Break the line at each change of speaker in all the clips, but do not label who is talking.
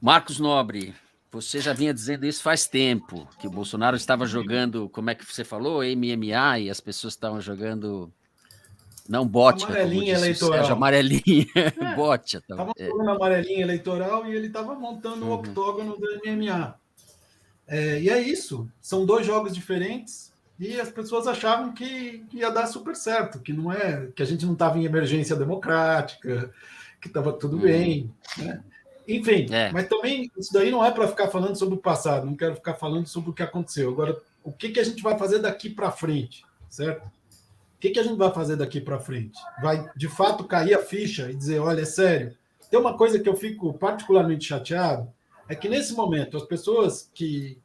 Marcos Nobre, você já vinha dizendo isso faz tempo, que o Bolsonaro estava jogando, como é que você falou? MMA, e as pessoas estavam jogando, não botia, como
Amarelinha
disse o Sérgio,
eleitoral.
amarelinha,
É,
botia.
estava jogando amarelinha eleitoral e ele estava montando um
Uhum,
octógono do MMA. E é isso. São dois jogos diferentes e as pessoas achavam que ia dar super certo, que não é, que a gente não estava em emergência democrática, que estava tudo
uhum.
bem, né? Enfim,
É,
mas também isso daí não é para ficar falando sobre o passado, não quero ficar falando sobre o que aconteceu. Agora, o que a gente vai fazer daqui para frente, certo? O que a gente vai fazer daqui para frente? Vai, de fato, cair a ficha e dizer, olha, é sério. Tem uma coisa que eu fico particularmente chateado, é que nesse momento, as pessoas que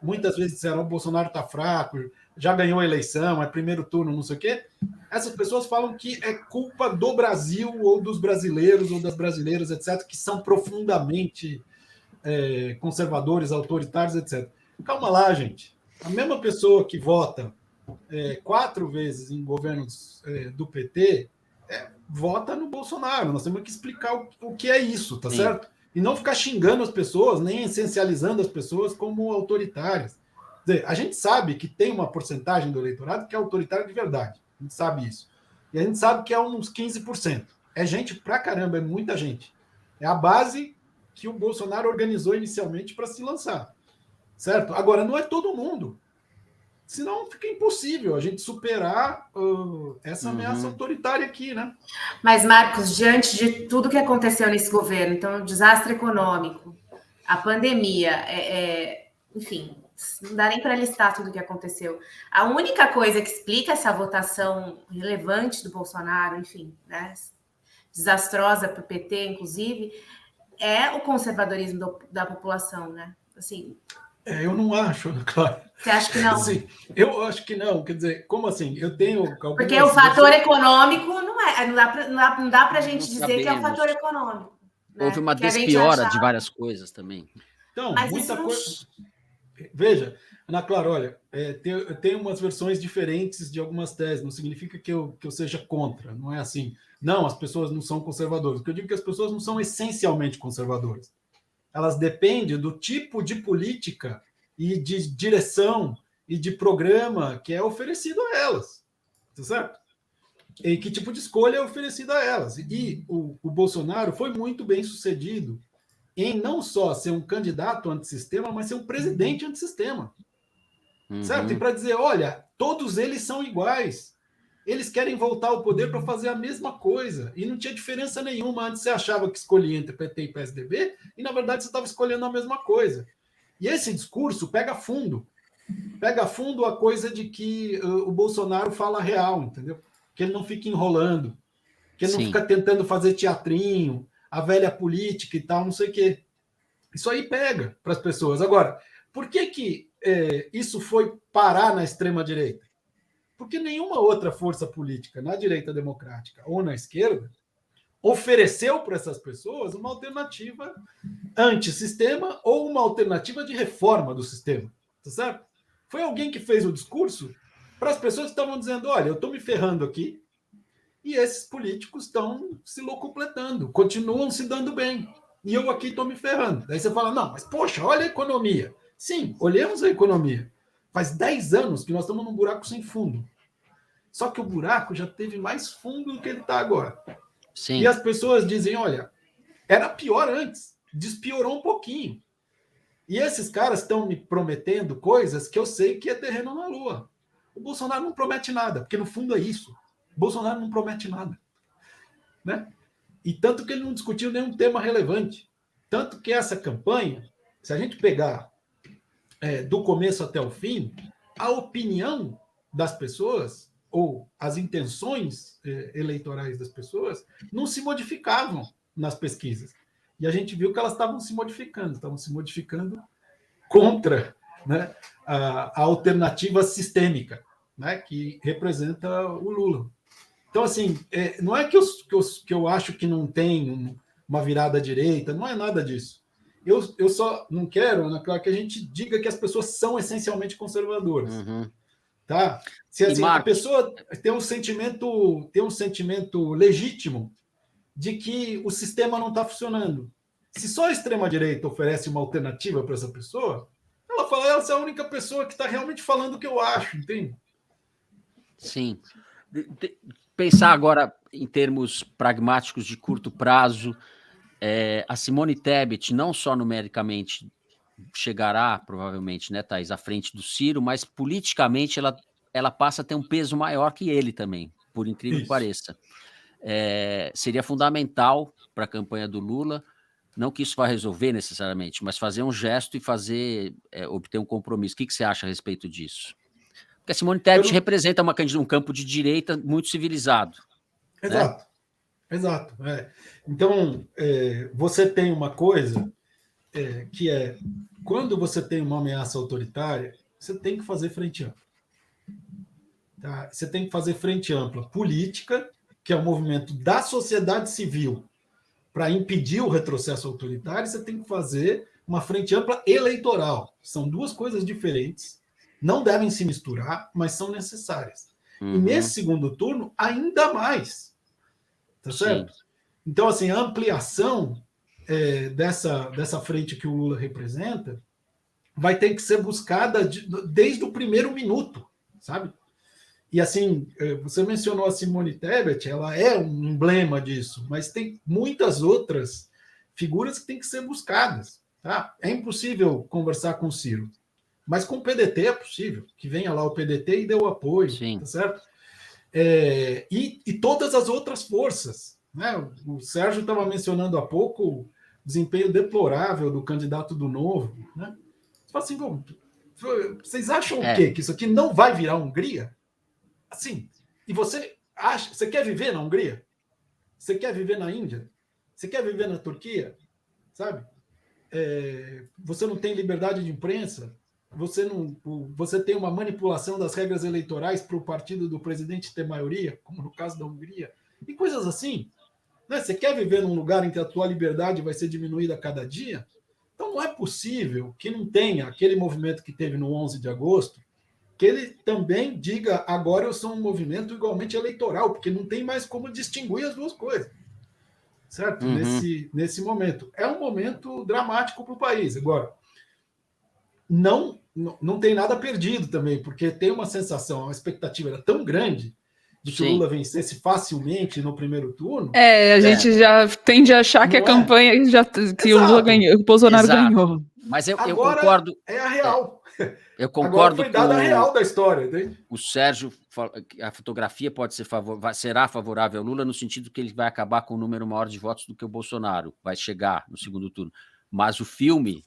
muitas vezes disseram o Bolsonaro está fraco, já ganhou a eleição, é primeiro turno, não sei o quê, essas pessoas falam que é culpa do Brasil ou dos brasileiros ou das brasileiras, etc., que são profundamente conservadores, autoritários, etc. Calma lá, gente. A mesma pessoa que vota 4 vezes em governos do PT, vota no Bolsonaro. Nós temos que explicar o que é isso, tá
sim.
certo? E não ficar xingando as pessoas, nem essencializando as pessoas como autoritárias. Quer dizer, a gente sabe que tem uma porcentagem do eleitorado que é autoritária de verdade. A gente sabe isso. E a gente sabe que é uns 15%. É gente pra caramba, é muita gente. É a base que o Bolsonaro organizou inicialmente para se lançar. Certo? Agora, não é todo mundo. Senão fica impossível a gente superar essa ameaça
Uhum.
autoritária aqui, né?
Mas, Marcos, diante de tudo que aconteceu nesse governo, então, o desastre econômico, a pandemia, enfim, não dá nem para listar tudo o que aconteceu. A única coisa que explica essa votação relevante do Bolsonaro, enfim, né, desastrosa para o PT, inclusive, é o conservadorismo da população, né? Assim,
Eu não acho, claro.
você acha que não?
Assim, eu acho que não. Quer dizer, como assim? Eu tenho algumas...
Porque o fator econômico não dá para a gente
Não
dizer que é o fator
sabemos.
econômico. Né?
Houve uma
Que a gente
despiora de
achava.
várias coisas também.
Então,
Mas isso
muita
não.
coisa... Veja, Ana Clara, olha, eu tenho umas versões diferentes de algumas teses, não significa que eu seja contra, não é assim. Não, as pessoas não são conservadoras. O que eu digo é que as pessoas não são essencialmente conservadoras. Elas dependem do tipo de política e de direção e de programa que é oferecido a elas, tá certo? E que tipo de escolha é oferecida a elas. E o Bolsonaro foi muito bem sucedido em não só ser um candidato antissistema, mas ser um presidente antissistema. Certo? E para dizer, olha, todos eles são iguais. Eles querem voltar ao poder para fazer a mesma coisa. E não tinha diferença nenhuma. Antes você achava que escolhia entre PT e PSDB, e na verdade você estava escolhendo a mesma coisa. E esse discurso pega fundo. Pega fundo a coisa de que o Bolsonaro fala real, entendeu? Que ele não fica enrolando, que ele não fica tentando fazer teatrinho, a velha política e tal, não sei o quê. Isso aí pega para as pessoas. Agora, por que isso foi parar na extrema-direita? Porque nenhuma outra força política, na direita democrática ou na esquerda, ofereceu para essas pessoas uma alternativa antissistema ou uma alternativa de reforma do sistema. Tá certo? Foi alguém que fez o discurso para as pessoas que estavam dizendo: olha, eu estou me ferrando aqui e esses políticos estão se locupletando, continuam se dando bem. E eu aqui estou me ferrando. Daí você fala: não, mas poxa, olha a economia. Sim, olhemos a economia. Faz 10 anos que nós estamos num buraco sem fundo. Só que o buraco já teve mais fundo do que ele está agora.
Sim.
E as pessoas dizem: olha, era pior antes, despiorou um pouquinho. E esses caras estão me prometendo coisas que eu sei que é terreno na lua. O Bolsonaro não promete nada, porque no fundo é isso. O Bolsonaro não promete nada. Né? E tanto que ele não discutiu nenhum tema relevante. Tanto que essa campanha, se a gente pegar do começo até o fim, a opinião das pessoas ou as intenções eleitorais das pessoas não se modificavam nas pesquisas. E a gente viu que elas estavam se modificando contra, né, a alternativa sistêmica, né, que representa o Lula. Então, assim, não é que eu acho que não tem uma virada à direita, não é nada disso. Eu só não quero, Ana Clara, que a gente diga que as pessoas são essencialmente conservadoras.
Uhum.
Tá? Se assim,
Marcos,
a pessoa tem um sentimento legítimo de que o sistema não está funcionando. Se só a extrema-direita oferece uma alternativa para essa pessoa, ela fala, essa é a única pessoa que está realmente falando o que eu acho, entende?
Sim. Pensar agora em termos pragmáticos de curto prazo, a Simone Tebet, não só numericamente, chegará, provavelmente, né, Thaís, à frente do Ciro, mas politicamente ela passa a ter um peso maior que ele também, por incrível que pareça. Seria fundamental para a campanha do Lula, não que isso vá resolver necessariamente, mas fazer um gesto e obter um compromisso. O que você acha a respeito disso? Porque a Simone Tebet representa um campo de direita muito civilizado.
Exato, né? Exato. Então, você tem uma coisa que quando você tem uma ameaça autoritária, você tem que fazer frente ampla. Tá? Você tem que fazer frente ampla política, que é o movimento da sociedade civil para impedir o retrocesso autoritário, você tem que fazer uma frente ampla eleitoral. São duas coisas diferentes, não devem se misturar, mas são necessárias. E nesse segundo turno, ainda mais. Tá certo? Sim. Então, assim, a ampliação dessa frente que o Lula representa vai ter que ser buscada desde o primeiro minuto, sabe? E assim, você mencionou a Simone Tebet, ela é um emblema disso, mas tem muitas outras figuras que têm que ser buscadas. Tá? É impossível conversar com o Ciro, mas com o PDT é possível, que venha lá o PDT e dê o apoio, sim, tá certo? E todas as outras forças. Né? O Sérgio estava mencionando há pouco o desempenho deplorável do candidato do Novo. Né? Você fala assim, vocês acham o quê? Que isso aqui não vai virar Hungria? Assim, e você quer viver na Hungria? Você quer viver na Índia? Você quer viver na Turquia? Sabe? Você não tem liberdade de imprensa? Você tem uma manipulação das regras eleitorais para o partido do presidente ter maioria, como no caso da Hungria, e coisas assim. Né? Você quer viver num lugar em que a tua liberdade vai ser diminuída a cada dia? Então não é possível que não tenha aquele movimento que teve no 11 de agosto, que ele também diga, agora eu sou um movimento igualmente eleitoral, porque não tem mais como distinguir as duas coisas, certo? Nesse momento. É um momento dramático para o país. Agora, não tem nada perdido também, porque tem uma sensação, a expectativa era tão grande de que o Lula vencesse facilmente no primeiro turno.
A gente já tende a achar que a campanha, que o Lula ganhou, que o Bolsonaro ganhou.
Mas eu concordo.
É a real.
Eu concordo.
Agora foi dada a real da história. Entende?
O Sérgio, a fotografia será favorável ao Lula no sentido que ele vai acabar com um número maior de votos do que o Bolsonaro vai chegar no segundo turno. Mas o filme,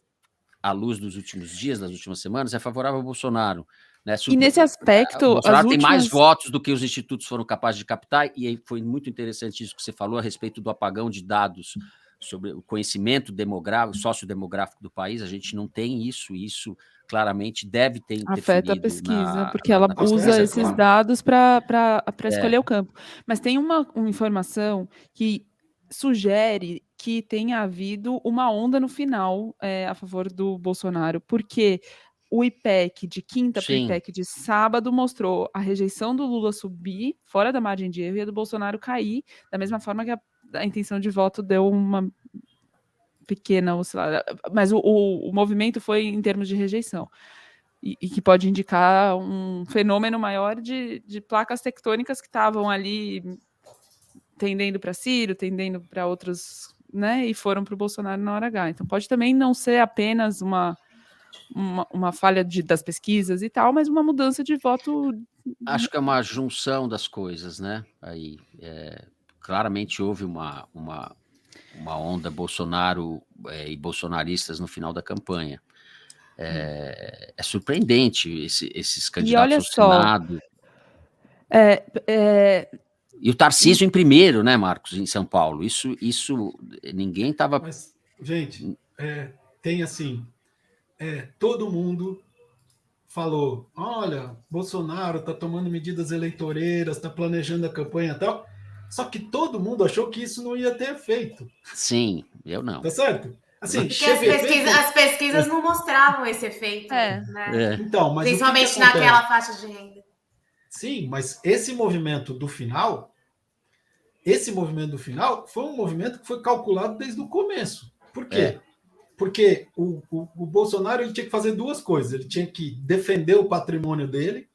à luz dos últimos dias, das últimas semanas, é favorável ao Bolsonaro. Né?
E nesse aspecto,
o Bolsonaro tem mais votos do que os institutos foram capazes de captar, e aí foi muito interessante isso que você falou a respeito do apagão de dados sobre o conhecimento demográfico, sociodemográfico do país. A gente não tem isso claramente deve ter interferido.
Afeta a pesquisa, porque ela usa esses dados para escolher o campo. Mas tem uma informação que sugere que tenha havido uma onda no final a favor do Bolsonaro, porque o IPEC de quinta para o IPEC de sábado mostrou a rejeição do Lula subir, fora da margem de erro, e a do Bolsonaro cair, da mesma forma que a intenção de voto deu uma pequena oscilada, mas o movimento foi em termos de rejeição, e que pode indicar um fenômeno maior de placas tectônicas que estavam ali tendendo para Ciro, tendendo para outros, né, e foram para o Bolsonaro na hora H. Então pode também não ser apenas uma falha das pesquisas e tal, mas uma mudança de voto.
Acho que é uma junção das coisas, né? Aí, claramente houve uma onda Bolsonaro e bolsonaristas no final da campanha. É surpreendente esses candidatos ao Senado. E o Tarcísio em primeiro, né, Marcos, em São Paulo. Isso ninguém estava...
Mas, gente, tem assim... todo mundo falou, olha, Bolsonaro está tomando medidas eleitoreiras, está planejando a campanha e tal, só que todo mundo achou que isso não ia ter efeito.
Sim, eu não.
Tá certo? Assim,
porque as pesquisas não mostravam esse efeito. Né?
Então, mas
principalmente naquela faixa de renda.
Sim, mas esse movimento do final foi um movimento que foi calculado desde o começo. Por quê? Porque o Bolsonaro ele tinha que fazer duas coisas. Ele tinha que defender o patrimônio dele.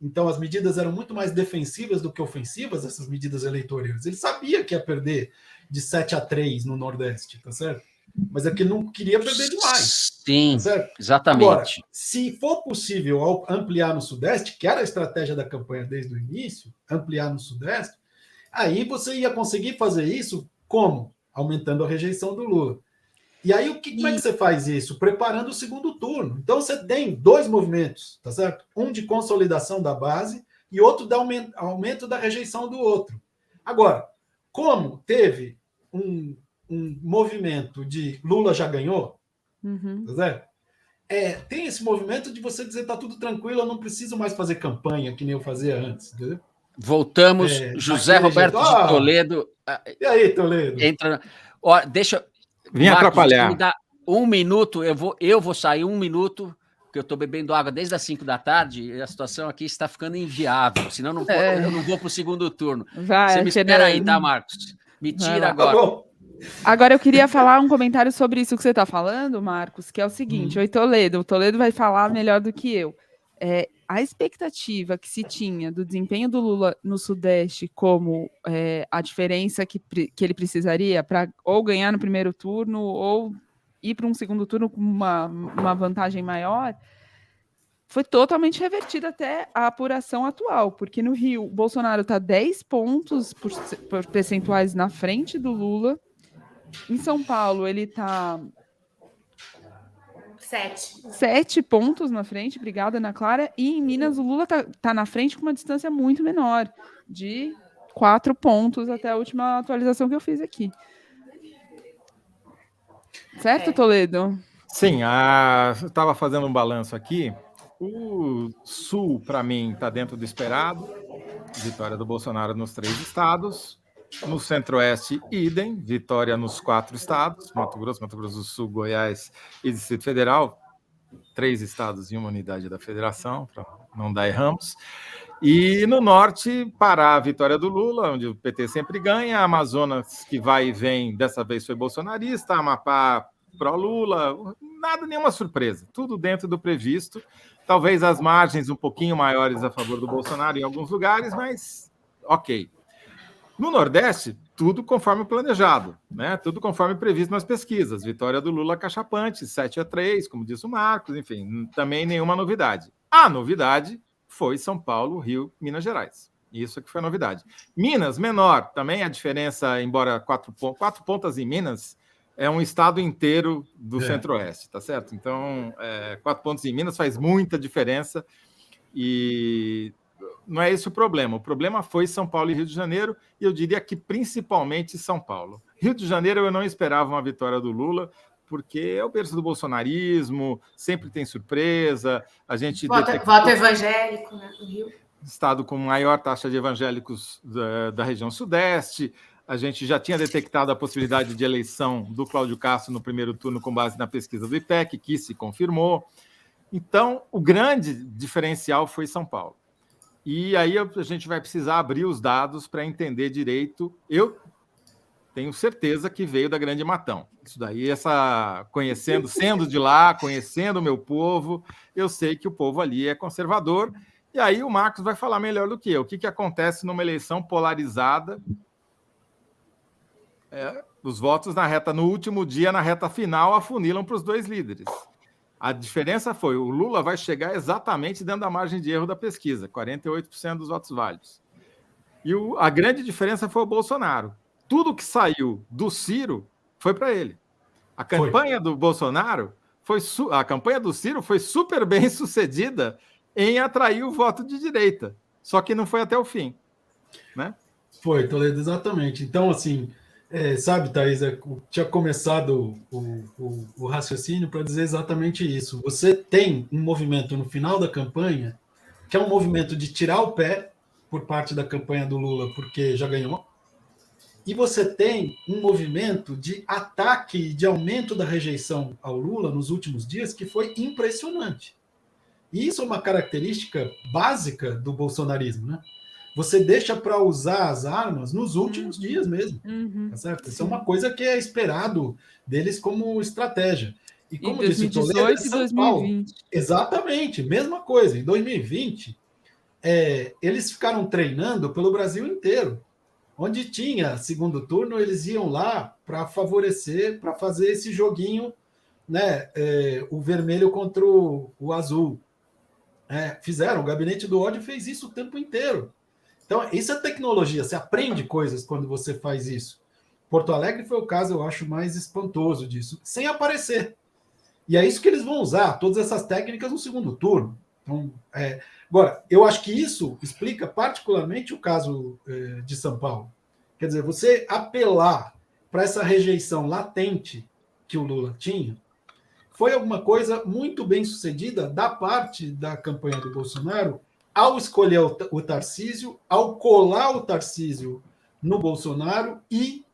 Então, as medidas eram muito mais defensivas do que ofensivas, essas medidas eleitorais. Ele sabia que ia perder de 7-3 no Nordeste, tá certo? Mas é que não queria perder demais.
Sim,
tá certo?
exatamente.
Agora, se for possível ampliar no Sudeste, que era a estratégia da campanha desde o início, ampliar no Sudeste, aí você ia conseguir fazer isso como? Aumentando a rejeição do Lula. E aí, como é que você faz isso? Preparando o segundo turno. Então, você tem dois movimentos, tá certo? Um de consolidação da base e outro de aumento da rejeição do outro. Agora, como teve um movimento de Lula já ganhou, tá certo? Tem esse movimento de você dizer tá tudo tranquilo, eu não preciso mais fazer campanha que nem eu fazia antes, entendeu?
Voltamos, José Roberto de Toledo.
E aí, Toledo?
Entra. Ó, deixa.
Vim
Marcos,
atrapalhar.
Me dá 1 minuto, eu vou sair 1 minuto, porque eu estou bebendo água desde as 5 da tarde e a situação aqui está ficando inviável, senão eu não vou para o segundo turno. Você me espera aí, tá, Marcos? Me tira agora.
Agora eu queria falar um comentário sobre isso que você está falando, Marcos, que é o seguinte, o Toledo vai falar melhor do que eu. A expectativa que se tinha do desempenho do Lula no Sudeste como a diferença que ele precisaria para ou ganhar no primeiro turno ou ir para um segundo turno com uma vantagem maior, foi totalmente revertida até a apuração atual, porque no Rio o Bolsonaro está 10 pontos percentuais na frente do Lula. Em São Paulo ele está 7 pontos na frente, obrigada, Ana Clara. E em Minas, o Lula tá na frente com uma distância muito menor, de 4 pontos até a última atualização que eu fiz aqui. Certo, Toledo?
Sim, eu estava fazendo um balanço aqui. O Sul, para mim, está dentro do esperado. Vitória do Bolsonaro nos 3 estados. No Centro-Oeste, idem, vitória nos 4 estados, Mato Grosso do Sul, Goiás e Distrito Federal, 3 estados e uma unidade da federação, para não dar erramos. E no Norte, Pará, a vitória do Lula, onde o PT sempre ganha, Amazonas, que vai e vem, dessa vez foi bolsonarista, Amapá, pró-Lula, nenhuma surpresa, tudo dentro do previsto, talvez as margens um pouquinho maiores a favor do Bolsonaro em alguns lugares, mas ok. No Nordeste, tudo conforme planejado, né? Tudo conforme previsto nas pesquisas. Vitória do Lula cachapante, 7-3, como disse o Marcos, enfim, também nenhuma novidade. A novidade foi São Paulo, Rio, Minas Gerais. Isso que foi a novidade. Minas, menor, também a diferença, embora 4 pontas em Minas, é um estado inteiro do Centro-Oeste, tá certo? Então, 4 pontos em Minas faz muita diferença e não é esse o problema foi São Paulo e Rio de Janeiro, e eu diria que principalmente São Paulo. Rio de Janeiro eu não esperava uma vitória do Lula, porque é o berço do bolsonarismo, sempre tem surpresa, a gente...
Voto evangélico, né, no Rio.
Estado com maior taxa de evangélicos da região Sudeste, a gente já tinha detectado a possibilidade de eleição do Cláudio Castro no primeiro turno com base na pesquisa do IPEC, que se confirmou. Então, o grande diferencial foi São Paulo. E aí a gente vai precisar abrir os dados para entender direito. Eu tenho certeza que veio da Grande Matão. Isso daí, sendo de lá, conhecendo o meu povo, eu sei que o povo ali é conservador. E aí o Marcos vai falar melhor do que eu. O que acontece numa eleição polarizada? Os votos no último dia, na reta final, afunilam para os 2 líderes. A diferença foi, o Lula vai chegar exatamente dentro da margem de erro da pesquisa, 48% dos votos válidos. E a grande diferença foi o Bolsonaro. Tudo que saiu do Ciro foi para ele. A campanha do Bolsonaro, a campanha do Ciro foi super bem sucedida em atrair o voto de direita, só que não foi até o fim, né?
Foi, Toledo, exatamente. Então, assim, sabe, Thaís, tinha começado o raciocínio para dizer exatamente isso. Você tem um movimento no final da campanha, que é um movimento de tirar o pé por parte da campanha do Lula, porque já ganhou, e você tem um movimento de ataque, de aumento da rejeição ao Lula nos últimos dias, que foi impressionante. E isso é uma característica básica do bolsonarismo, né? você deixa para usar as armas nos últimos dias mesmo. Tá certo? Isso é uma coisa que é esperado deles como estratégia. E como disse o Toledo,
2018 e 2020.
Exatamente, mesma coisa. Em 2020, eles ficaram treinando pelo Brasil inteiro. Onde tinha segundo turno, eles iam lá para favorecer, para fazer esse joguinho, né? O vermelho contra o azul. Fizeram, o Gabinete do Ódio fez isso o tempo inteiro. Então, isso é tecnologia, você aprende coisas quando você faz isso. Porto Alegre foi o caso, eu acho, mais espantoso disso, sem aparecer. E é isso que eles vão usar, todas essas técnicas no segundo turno. Então, agora, eu acho que isso explica particularmente o caso de São Paulo. Quer dizer, você apelar para essa rejeição latente que o Lula tinha, foi alguma coisa muito bem sucedida da parte da campanha do Bolsonaro ao escolher o Tarcísio, ao colar o Tarcísio no Bolsonaro e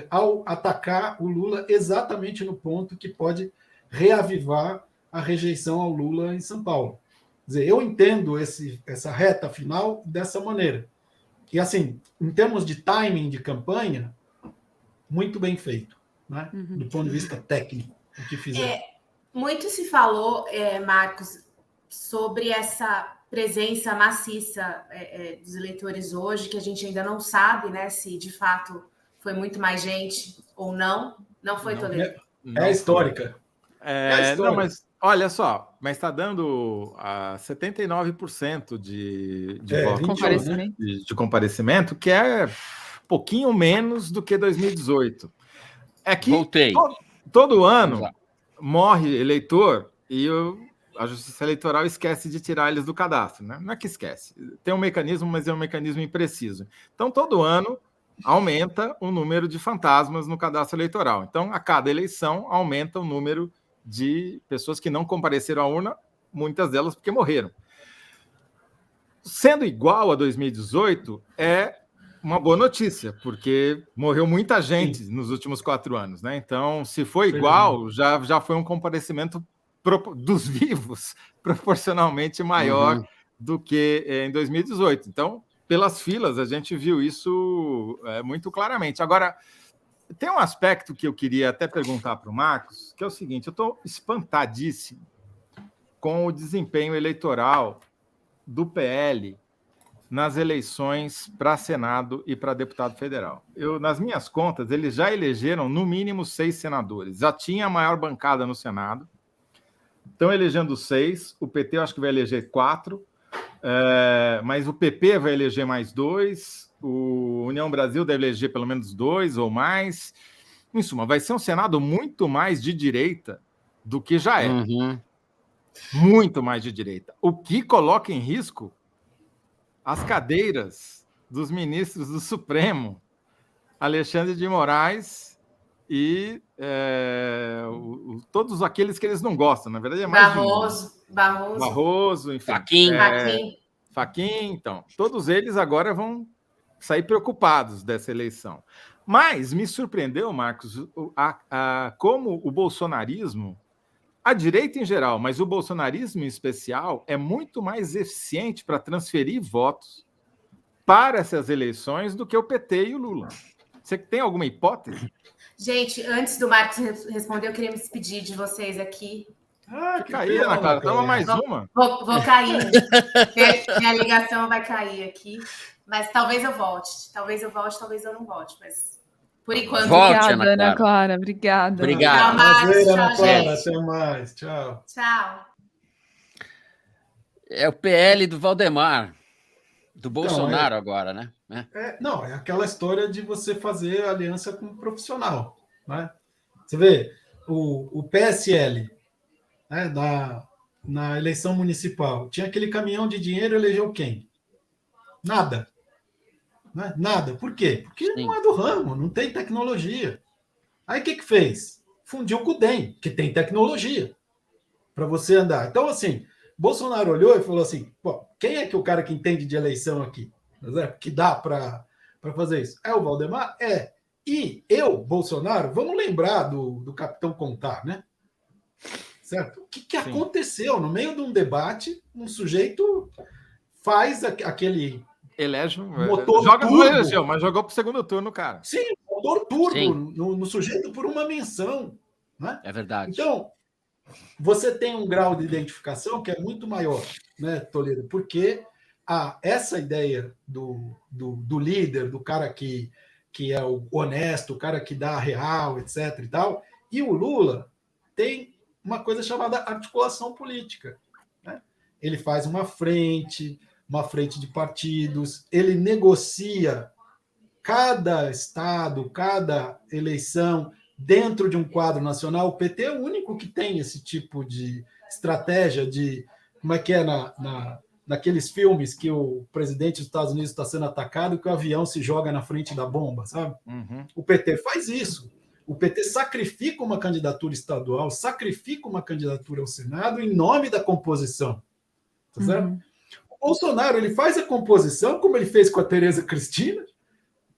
ao atacar o Lula exatamente no ponto que pode reavivar a rejeição ao Lula em São Paulo. Quer dizer, eu entendo essa reta final dessa maneira. E, assim, em termos de timing de campanha, muito bem feito, né? Do ponto de vista técnico, o que fizeram.
Muito se falou, Marcos, sobre essa presença maciça dos eleitores hoje, que a gente ainda não sabe, né, se de fato foi muito mais gente ou não. Não foi, Toledo?
É histórica.
Não, mas olha só, mas está dando 79% de voto
comparecimento.
De comparecimento, que é pouquinho menos do que 2018. É que
Voltei.
Todo ano morre eleitor e a Justiça Eleitoral esquece de tirar eles do cadastro, né? Não é que esquece. Tem um mecanismo, mas é um mecanismo impreciso. Então, todo ano aumenta o número de fantasmas no cadastro eleitoral. Então, a cada eleição, aumenta o número de pessoas que não compareceram à urna, muitas delas porque morreram. Sendo igual a 2018, é uma boa notícia, porque morreu muita gente nos últimos 4 anos, né? Então, se foi igual, já foi um comparecimento dos vivos proporcionalmente maior do que em 2018. Então, pelas filas, a gente viu isso muito claramente. Agora, tem um aspecto que eu queria até perguntar para o Marcos, que é o seguinte: eu estou espantadíssimo com o desempenho eleitoral do PL nas eleições para Senado e para deputado federal. Nas minhas contas, eles já elegeram no mínimo 6 senadores. Já tinha a maior bancada no Senado. Estão elegendo 6. O PT eu acho que vai eleger 4. Mas o PP vai eleger mais 2. O União Brasil deve eleger pelo menos 2 ou mais. Em suma, vai ser um Senado muito mais de direita do que já é. Muito mais de direita. O que coloca em risco as cadeiras dos ministros do Supremo, Alexandre de Moraes e todos aqueles que eles não gostam. Na verdade, é mais Barroso, enfim. Fachin, então. Todos eles agora vão sair preocupados dessa eleição. Mas me surpreendeu, Marcos, como o bolsonarismo, a direita em geral, mas o bolsonarismo em especial, é muito mais eficiente para transferir votos para essas eleições do que o PT e o Lula. Você tem alguma hipótese?
Gente, antes do Marcos responder, eu queria me despedir de vocês aqui.
Que caía, Ana Clara. Toma mais uma.
Vou cair. Minha ligação vai cair aqui. Mas talvez eu volte. Talvez eu não volte. Mas por enquanto.
Volte,
obrigada, Ana Clara. Obrigada.
Tchau, Marcos.
Tchau, Ana Clara. Até mais. Tchau.
Tchau.
É o PL do Valdemar. Do Bolsonaro agora, né?
Não, é aquela história de você fazer aliança com um profissional, né? Você vê, o PSL, né, na eleição municipal, tinha aquele caminhão de dinheiro, elegeu quem? Nada. Né? Nada. Por quê? Porque não é do ramo, não tem tecnologia. Aí o que fez? Fundiu com o DEM, que tem tecnologia para você andar. Então, assim, Bolsonaro olhou e falou assim: pô, quem é que o cara que entende de eleição aqui? Que dá para fazer isso? É o Valdemar? É. E eu, Bolsonaro, vamos lembrar do Capitão Contar, né? Certo? O que aconteceu? No meio de um debate, um sujeito faz aquele
Elege,
motor
joga,
turbo.
Não elegeu, mas jogou para o segundo turno, cara.
Sim, motor turbo no sujeito por uma menção. Né?
É verdade.
Então, você tem um grau de identificação que é muito maior, né, Toledo? Porque essa ideia do líder, do cara que é o honesto, o cara que dá a real, etc. e tal, e o Lula tem uma coisa chamada articulação política. Né? Ele faz uma frente de partidos, ele negocia cada estado, cada eleição dentro de um quadro nacional. O PT é o único que tem esse tipo de estratégia de, como é que é naqueles filmes que o presidente dos Estados Unidos está sendo atacado e que o avião se joga na frente da bomba, sabe?
Uhum.
O PT faz isso. O PT sacrifica uma candidatura estadual, sacrifica uma candidatura ao Senado em nome da composição. Tá certo? O Bolsonaro, ele faz a composição, como ele fez com a Tereza Cristina,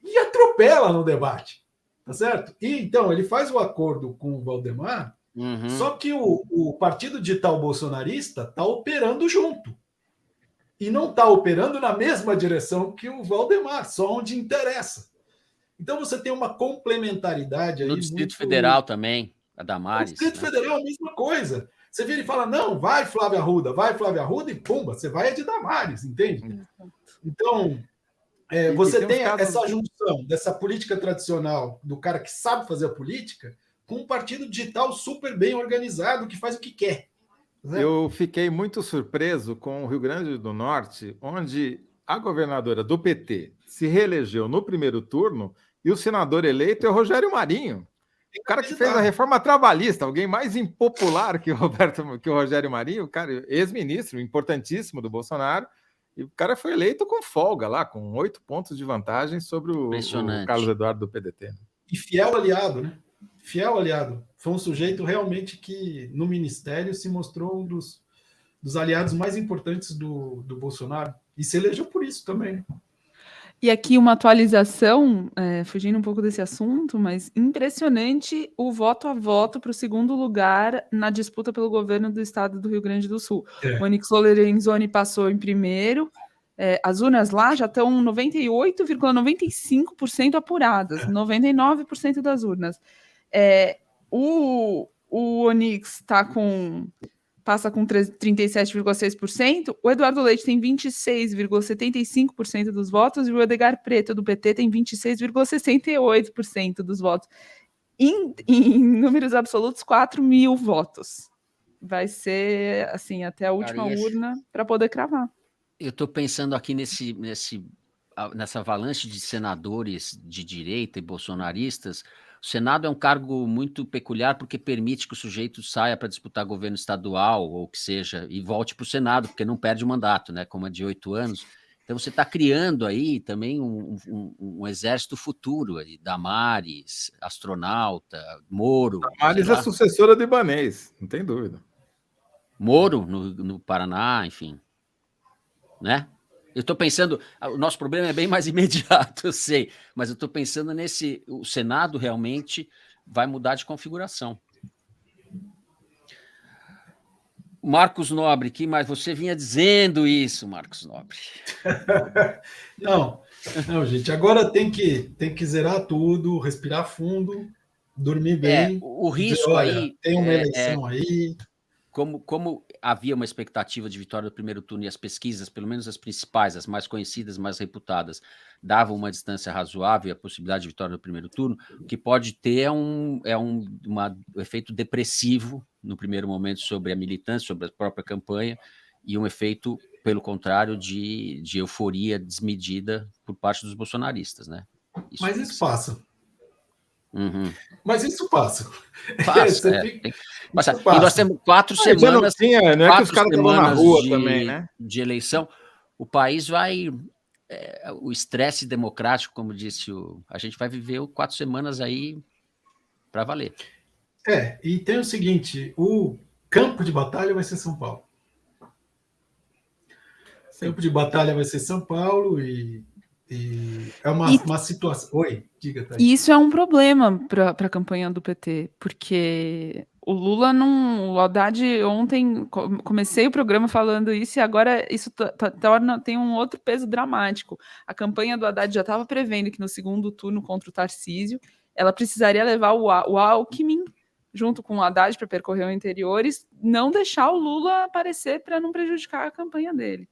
e atropela no debate. Tá certo? E então ele faz o acordo com o Valdemar, só que o partido digital bolsonarista está operando junto. E não está operando na mesma direção que o Valdemar, só onde interessa. Então você tem uma complementaridade aí.
No Distrito Federal também, a Damares.
No Distrito Federal é a mesma coisa. Você vira e fala, não, vai Flávia Arruda, e pumba, você vai de Damares, entende? Então, você tem essa junção dessa política tradicional do cara que sabe fazer a política com um partido digital super bem organizado que faz o que quer. Né?
Eu fiquei muito surpreso com o Rio Grande do Norte, onde a governadora do PT se reelegeu no primeiro turno e o senador eleito é o Rogério Marinho. O cara que fez a reforma trabalhista, alguém mais impopular que o Rogério Marinho, o cara, ex-ministro, importantíssimo do Bolsonaro, e o cara foi eleito com folga lá, com 8 pontos de vantagem sobre o Carlos Eduardo do PDT.
E fiel aliado, né? Fiel aliado. Foi um sujeito realmente que, no Ministério, se mostrou um dos aliados mais importantes do Bolsonaro. E se elegeu por isso também, né?
E aqui uma atualização, fugindo um pouco desse assunto, mas impressionante o voto a voto para o segundo lugar na disputa pelo governo do estado do Rio Grande do Sul. O Onyx Lorenzoni passou em primeiro, as urnas lá já estão 98,95% apuradas, 99% das urnas. O Onyx passa com 37,6%, o Eduardo Leite tem 26,75% dos votos e o Edgar Preto, do PT, tem 26,68% dos votos. Em números absolutos, 4 mil votos. Vai ser, assim, até a última urna para poder cravar.
Eu estou pensando aqui nessa avalanche de senadores de direita e bolsonaristas. O Senado é um cargo muito peculiar porque permite que o sujeito saia para disputar governo estadual ou que seja e volte para o Senado, porque não perde o mandato, né? Como é de 8 anos. Então você está criando aí também um exército futuro aí, Damares, astronauta, Moro.
Damares é sucessora de Ibanez, não tem dúvida.
Moro no Paraná, enfim, né? Eu estou pensando, o nosso problema é bem mais imediato, eu sei, mas eu estou pensando o Senado realmente vai mudar de configuração. Marcos Nobre, mas você vinha dizendo isso, Marcos Nobre.
Não, gente, agora tem que zerar tudo, respirar fundo, dormir bem.
O risco
dizer,
aí...
Tem uma eleição aí...
Como havia uma expectativa de vitória do primeiro turno e as pesquisas, pelo menos as principais, as mais conhecidas, mais reputadas, davam uma distância razoável e a possibilidade de vitória no primeiro turno, o que pode ter é um efeito depressivo no primeiro momento sobre a militância, sobre a própria campanha, e um efeito, pelo contrário, de euforia desmedida por parte dos bolsonaristas, né?
Mas isso passa.
Uhum.
Mas isso passa.
Passa. E nós temos 4 semanas.
Não é que os caras estão na rua também, né?
De eleição. O país vai. O estresse democrático, como disse a gente vai viver 4 semanas aí para valer.
E tem o seguinte: o campo de batalha vai ser São Paulo. O campo de batalha vai ser São Paulo e é uma situação... Oi, diga, Thaís.
E isso é um problema para a campanha do PT, porque o Lula não... O Haddad ontem... Comecei o programa falando isso e agora isso tem um outro peso dramático. A campanha do Haddad já estava prevendo que no segundo turno contra o Tarcísio, ela precisaria levar o Alckmin junto com o Haddad para percorrer o interior e não deixar o Lula aparecer para não prejudicar a campanha dele.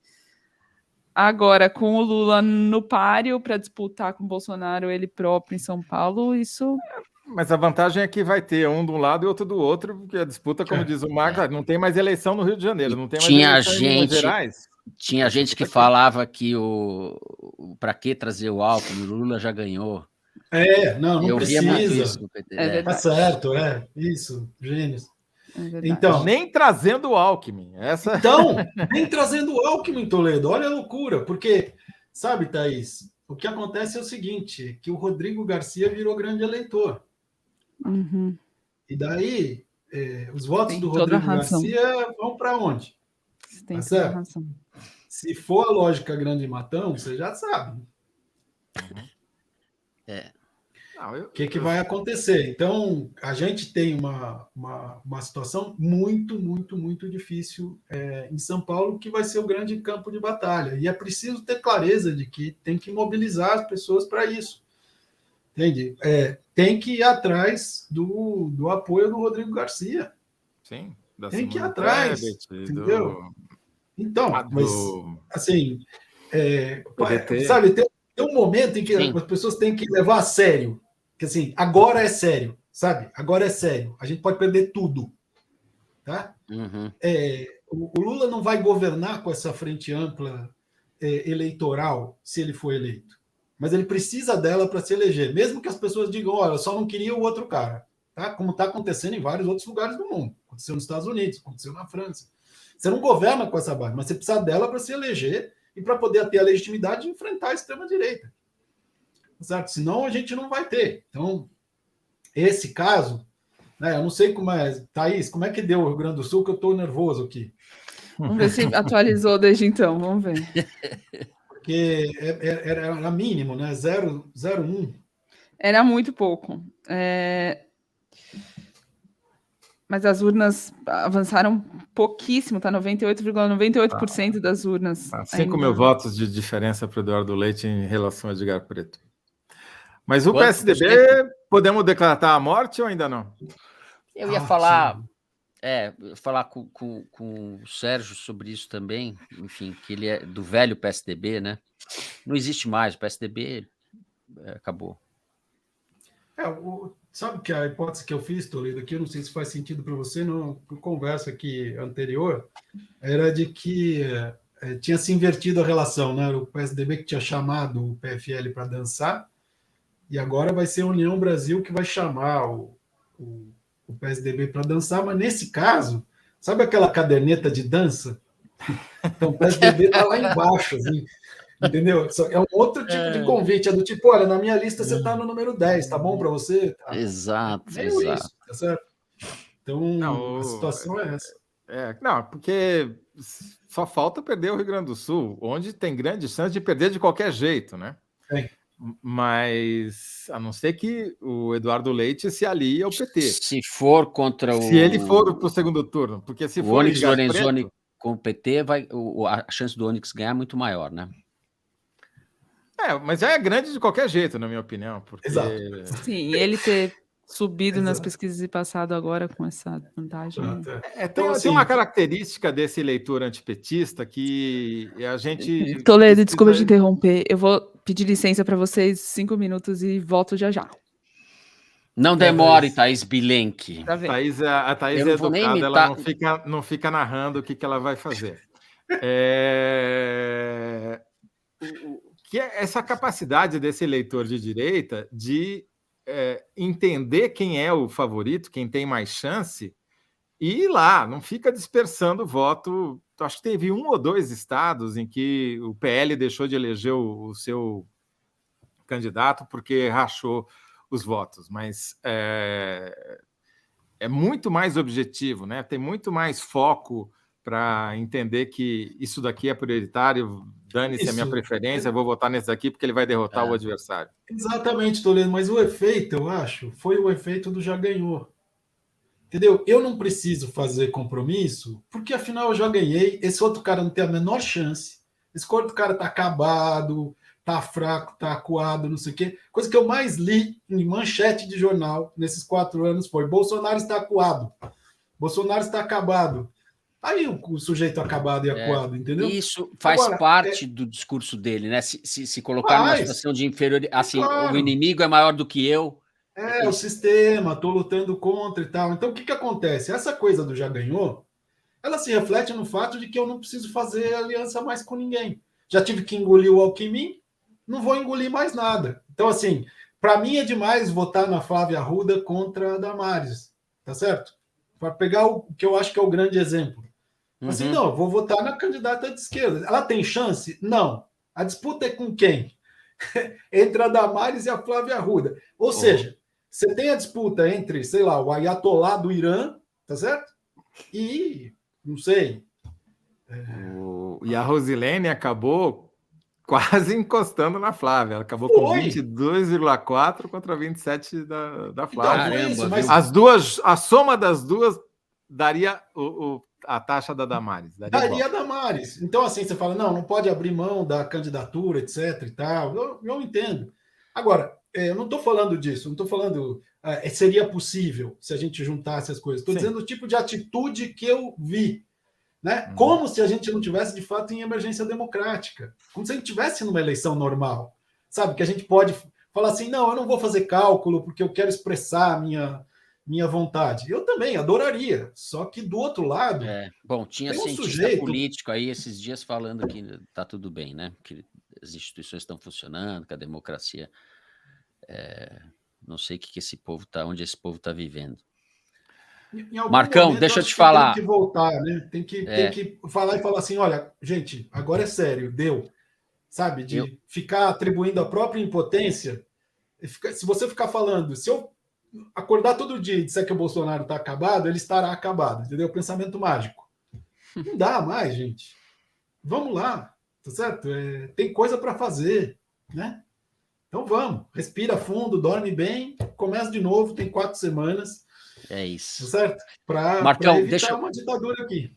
Agora, com o Lula no páreo para disputar com o Bolsonaro ele próprio em São Paulo, isso...
Mas a vantagem é que vai ter um de um lado e outro do outro, porque a disputa, como diz o Marcos, não tem mais eleição no Rio de Janeiro, não tem mais eleição em Minas Gerais.
Tinha gente que falava que para que trazer o Alckmin, o Lula já ganhou.
Não precisa.
Via muito isso no PT.
Tá certo, isso, gênios.
Então, nem trazendo o Alckmin.
Então, nem trazendo o Alckmin, Toledo. Olha a loucura, porque, sabe, Thaís, o que acontece é o seguinte, que o Rodrigo Garcia virou grande eleitor.
Uhum.
E daí, os votos do Rodrigo Garcia vão para onde?
Tem toda razão.
Se for a lógica grande matão, você já sabe. O que vai acontecer? Então, a gente tem uma situação muito, muito, muito difícil em São Paulo, que vai ser o grande campo de batalha. E é preciso ter clareza de que tem que mobilizar as pessoas para isso. Entende? Tem que ir atrás do apoio do Rodrigo Garcia.
Sim.
Tem que ir atrás. Entendeu? Então, mas, assim, sabe, tem um momento em que as pessoas têm que levar a sério. Que assim, agora é sério, sabe? Agora é sério. A gente pode perder tudo. Tá?
Uhum.
O Lula não vai governar com essa frente ampla eleitoral se ele for eleito. Mas ele precisa dela para se eleger. Mesmo que as pessoas digam, olha, eu só não queria o outro cara. Tá? Como está acontecendo em vários outros lugares do mundo. Aconteceu nos Estados Unidos, aconteceu na França. Você não governa com essa base, mas você precisa dela para se eleger e para poder ter a legitimidade de enfrentar a extrema-direita. Certo? Senão a gente não vai ter. Então, esse caso, eu não sei como é. Thaís, como é que deu o Rio Grande do Sul, que eu estou nervoso aqui.
Vamos ver se atualizou desde então, vamos ver.
Porque era mínimo, né? 0,01.
Era muito pouco. Mas as urnas avançaram pouquíssimo, tá 98,98% das urnas.
5 mil votos de diferença para o Eduardo Leite em relação a Edgar Preto. Mas o PSDB, podemos declarar a morte ou ainda não?
Eu ia falar com o Sérgio sobre isso também, enfim, que ele é do velho PSDB, né? Não existe mais, o PSDB acabou.
Sabe que a hipótese que eu fiz, Toledo, aqui, eu não sei se faz sentido para você, na conversa aqui anterior, era de que tinha se invertido a relação, né? O PSDB que tinha chamado o PFL para dançar, e agora vai ser a União Brasil que vai chamar o PSDB para dançar, mas nesse caso, sabe aquela caderneta de dança? Então o PSDB está lá embaixo, assim, entendeu? É um outro tipo de convite, é do tipo, olha, na minha lista você está no número 10, tá bom para você? Tá.
Exato,
meio isso, tá certo? Então, a situação é essa.
Não, porque só falta perder o Rio Grande do Sul, onde tem grande chance de perder de qualquer jeito, né? Mas, a não ser que o Eduardo Leite se alie ao PT.
Se for contra o...
Se ele for para o segundo turno, porque se
o
for
Onyx Lorenzoni com o PT, a chance do Onyx ganhar é muito maior, né?
Mas já é grande de qualquer jeito, na minha opinião. Porque...
Exato.
Sim, ele ter subido nas pesquisas e passado agora com essa vantagem.
Então, tem uma característica desse eleitor antipetista que a gente...
Toledo, desculpa te interromper. Eu vou pedir licença para vocês 5 minutos e volto já já.
Não demore, Thaís Bilenque.
A Thaís é educada, ela não fica narrando o que ela vai fazer. Que é essa capacidade desse eleitor de direita de entender quem é o favorito, quem tem mais chance, e ir lá, não fica dispersando voto. Acho que teve 1 ou 2 estados em que o PL deixou de eleger o seu candidato porque rachou os votos, mas é muito mais objetivo, né? Tem muito mais foco para entender que isso daqui é prioritário, dane-se a minha preferência, vou votar nesse daqui porque ele vai derrotar o adversário.
Exatamente, Toledo, mas o efeito, eu acho, foi o efeito do já ganhou. Entendeu? Eu não preciso fazer compromisso, porque afinal eu já ganhei. Esse outro cara não tem a menor chance. Esse outro cara tá acabado, tá fraco, tá acuado, não sei o quê. Coisa que eu mais li em manchete de jornal nesses 4 anos foi: Bolsonaro está acuado. Bolsonaro está acabado. Aí o sujeito acabado e acuado, entendeu?
Isso faz
Agora,
parte do discurso dele, né? Se colocar numa situação de inferioridade, assim,
claro.
o inimigo é maior do que eu.
O sistema, estou lutando contra e tal. Então, o que acontece? Essa coisa do já ganhou, ela se reflete no fato de que eu não preciso fazer aliança mais com ninguém. Já tive que engolir o Alckmin, não vou engolir mais nada. Então, assim, para mim é demais votar na Flávia Arruda contra a Damares, tá certo? Para pegar o que eu acho que é o grande exemplo. Assim, não, vou votar na candidata de esquerda. Ela tem chance? Não. A disputa é com quem? Entre a Damares e a Flávia Arruda. Ou seja, você tem a disputa entre, sei lá, o Ayatollah do Irã, tá certo? E, não sei.
E a Rosilene acabou quase encostando na Flávia. Ela acabou com 22,4 contra 27 da Flávia.
Então, isso, mas...
A soma das duas daria a taxa da Damares.
Daria a Damares. Então, assim, você fala, não pode abrir mão da candidatura, etc. e tal. Eu entendo. Agora, eu não estou falando disso, não estou falando seria possível se a gente juntasse as coisas. Estou dizendo o tipo de atitude que eu vi. Né? Como se a gente não tivesse, de fato, em emergência democrática. Como se a gente tivesse numa eleição normal. Sabe? Que a gente pode falar assim, não, eu não vou fazer cálculo porque eu quero expressar a minha vontade. Eu também adoraria. Só que do outro lado...
Bom, tinha cientista político aí esses dias falando que está tudo bem, né? Que as instituições estão funcionando, que a democracia... não sei o que esse povo está, onde esse povo está vivendo. Marcão, deixa eu te falar.
Tem que voltar, né? Tem que falar e falar assim, olha, gente, agora é sério, deu. Sabe? De ficar atribuindo a própria impotência. Se você ficar falando, se eu acordar todo dia e disser que o Bolsonaro está acabado, ele estará acabado, entendeu? Pensamento mágico. Não dá mais, gente. Vamos lá, tá certo? Tem coisa para fazer, né? Então vamos, respira fundo, dorme bem, começa de novo, tem 4 semanas.
É isso.
Certo? Para
Marcão,
evitar uma ditadura aqui.